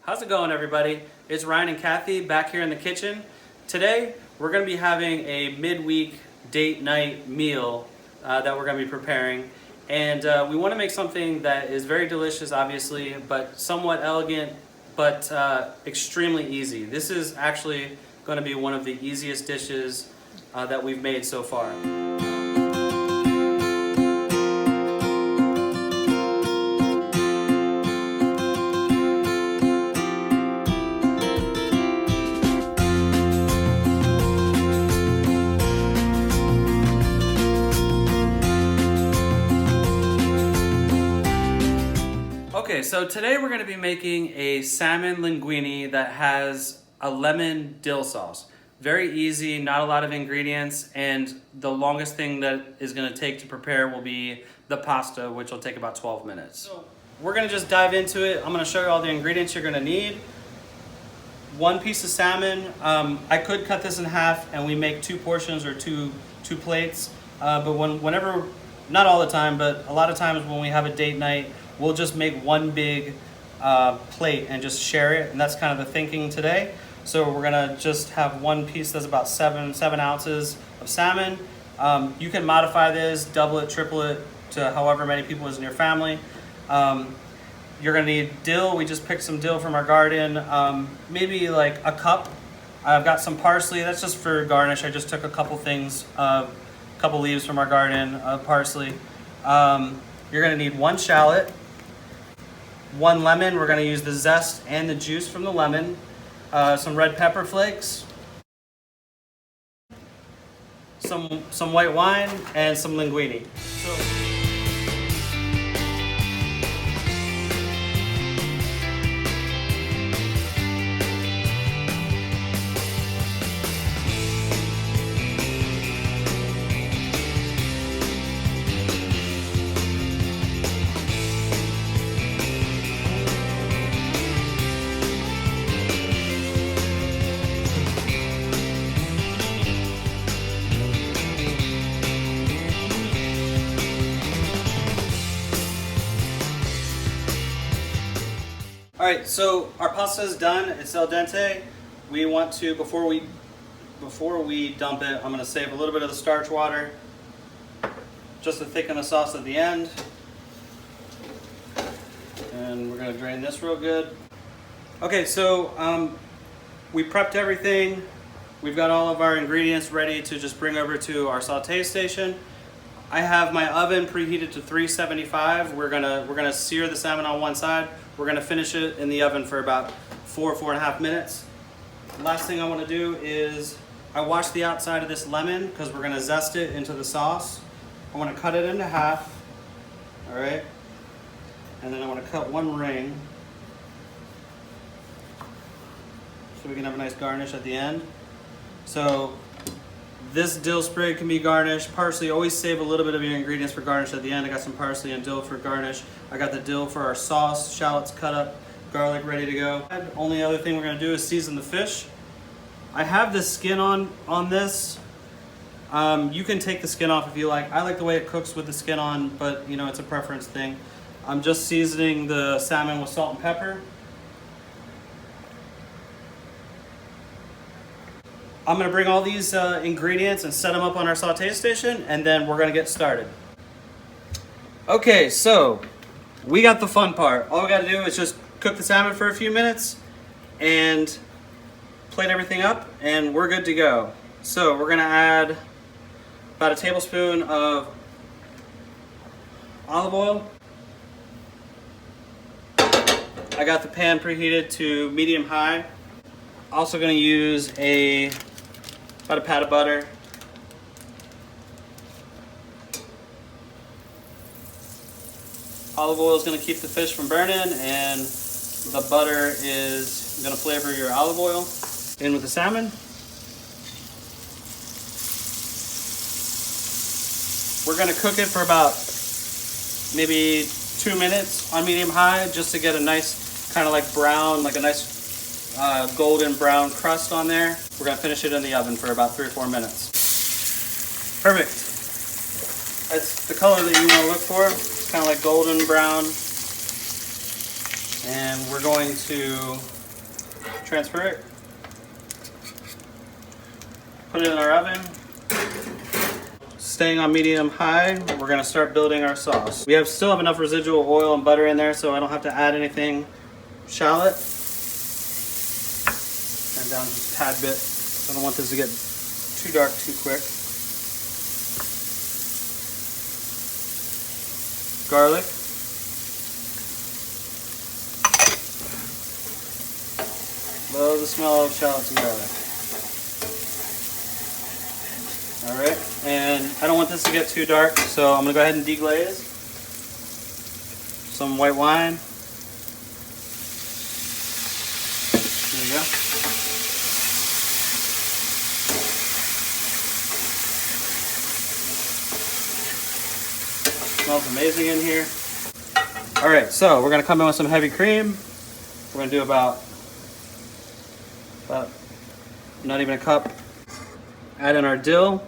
How's it going, everybody? It's Ryan and Kathy back here in the kitchen. Today we're going to be having a midweek date night meal that we're going to be preparing, and we want to make something that is very delicious, obviously, but somewhat elegant, but extremely easy. This is actually going to be one of the easiest dishes that we've made so far. Okay, so today we're going to be making a salmon linguine that has a lemon dill sauce. Very easy, not a lot of ingredients, and the longest thing that is going to take to prepare will be the pasta, which will take about 12 minutes. So we're going to just dive into it. I'm going to show you all the ingredients you're going to need. One piece of salmon. I could cut this in half and we make two portions or two plates, but whenever, not all the time, but a lot of times when we have a date night, we'll just make one big plate and just share it, and that's kind of the thinking today. So we're gonna just have one piece that's about seven ounces of salmon. You can modify this, double it, triple it to however many people is in your family. You're gonna need dill. We just picked some dill from our garden, maybe like a cup. I've got some parsley, that's just for garnish. I just took a couple things, couple leaves from our garden of parsley. You're gonna need one shallot, one lemon. We're going to use the zest and the juice from the lemon, some red pepper flakes, some white wine, and some linguine. All right, so our pasta is done. It's al dente. We want to, before we dump it, I'm going to save a little bit of the starch water just to thicken the sauce at the end. And we're going to drain this real good. Okay, so we prepped everything. We've got all of our ingredients ready to just bring over to our saute station. I have my oven preheated to 375. We're gonna sear the salmon on one side. We're gonna finish it in the oven for about 4.5 minutes. Last thing I want to do is I wash the outside of this lemon because we're gonna zest it into the sauce. I want to cut it into half. All right, and then I want to cut one ring so we can have a nice garnish at the end. So this dill sprig can be garnished. Parsley, always save a little bit of your ingredients for garnish at the end. I got some parsley and dill for garnish. I got the dill for our sauce, shallots cut up, garlic ready to go. Only other thing we're gonna do is season the fish. I have the skin on this. You can take the skin off if you like. I like the way it cooks with the skin on, but you know, it's a preference thing. I'm just seasoning the salmon with salt and pepper. I'm going to bring all these ingredients and set them up on our saute station, and then we're going to get started. Okay, so we got the fun part. All we got to do is just cook the salmon for a few minutes and plate everything up, and we're good to go. So we're going to add about a tablespoon of olive oil. I got the pan preheated to medium-high. Also going to use about a pat of butter. Olive oil is going to keep the fish from burning, and the butter is going to flavor your olive oil. In with the salmon. We're going to cook it for about maybe 2 minutes on medium-high just to get a nice kind of like brown, like a nice golden brown crust on there. We're going to finish it in the oven for about 3 or 4 minutes. Perfect. That's the color that you want to look for. It's kind of like golden brown. And we're going to transfer it. Put it in our oven. Staying on medium-high, we're gonna start building our sauce. We still have enough residual oil and butter in there, so I don't have to add anything. Shallot. Turn down just a tad bit. I don't want this to get too dark too quick. Garlic. Love the smell of shallots and garlic. All right, and I don't want this to get too dark, so I'm gonna go ahead and deglaze. Some white wine. There you go. Smells amazing in here. All right, so we're gonna come in with some heavy cream. We're gonna do about not even a cup. Add in our dill.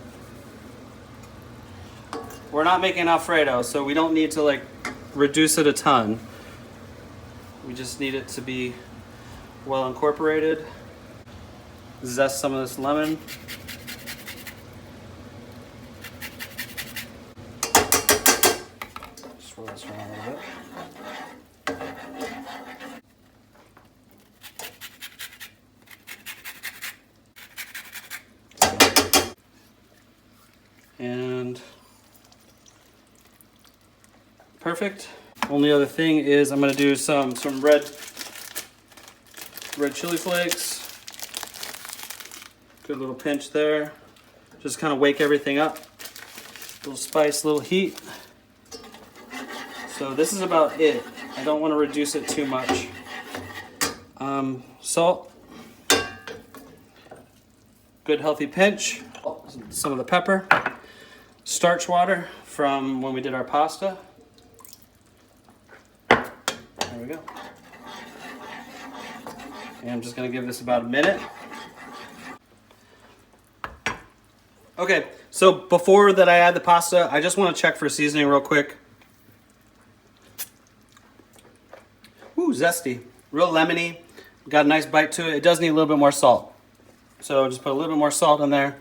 We're not making Alfredo, so we don't need to like reduce it a ton. We just need it to be well incorporated. Zest some of this lemon. Swirl this around a little bit. And perfect. Only other thing is I'm gonna do some red chili flakes. Good little pinch there. Just kind of wake everything up. Little spice, little heat. So this is about it. I don't want to reduce it too much. Salt. Good healthy pinch. Some of the pepper. Starch water from when we did our pasta. There we go. And I'm just gonna give this about a minute. Okay, so before that I add the pasta, I just wanna check for seasoning real quick. Ooh, zesty, real lemony. Got a nice bite to it. It does need a little bit more salt. So just put a little bit more salt in there.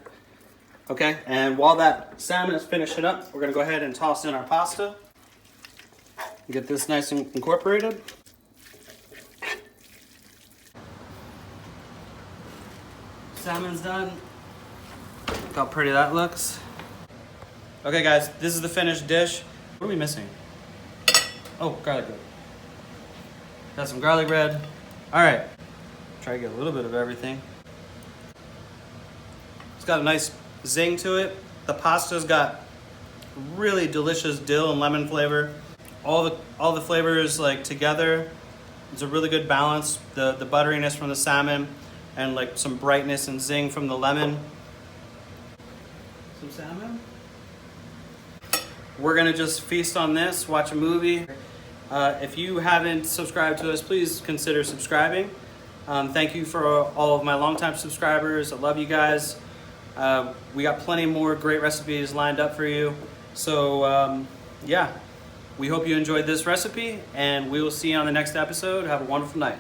Okay, and while that salmon is finishing up, we're gonna go ahead and toss in our pasta. Get this nice and incorporated. Salmon's done. Look how pretty that looks. Okay guys, this is the finished dish. What are we missing? Oh, garlic bread. Got some garlic bread. All right, try to get a little bit of everything. It's got a nice zing to it. The pasta's got really delicious dill and lemon flavor. All the flavors like together. It's a really good balance. The butteriness from the salmon and like some brightness and zing from the lemon. Some salmon. We're gonna just feast on this, watch a movie. If you haven't subscribed to us, please consider subscribing. Thank you for all of my longtime subscribers. I love you guys. We got plenty more great recipes lined up for you. So yeah, we hope you enjoyed this recipe and we will see you on the next episode. Have a wonderful night.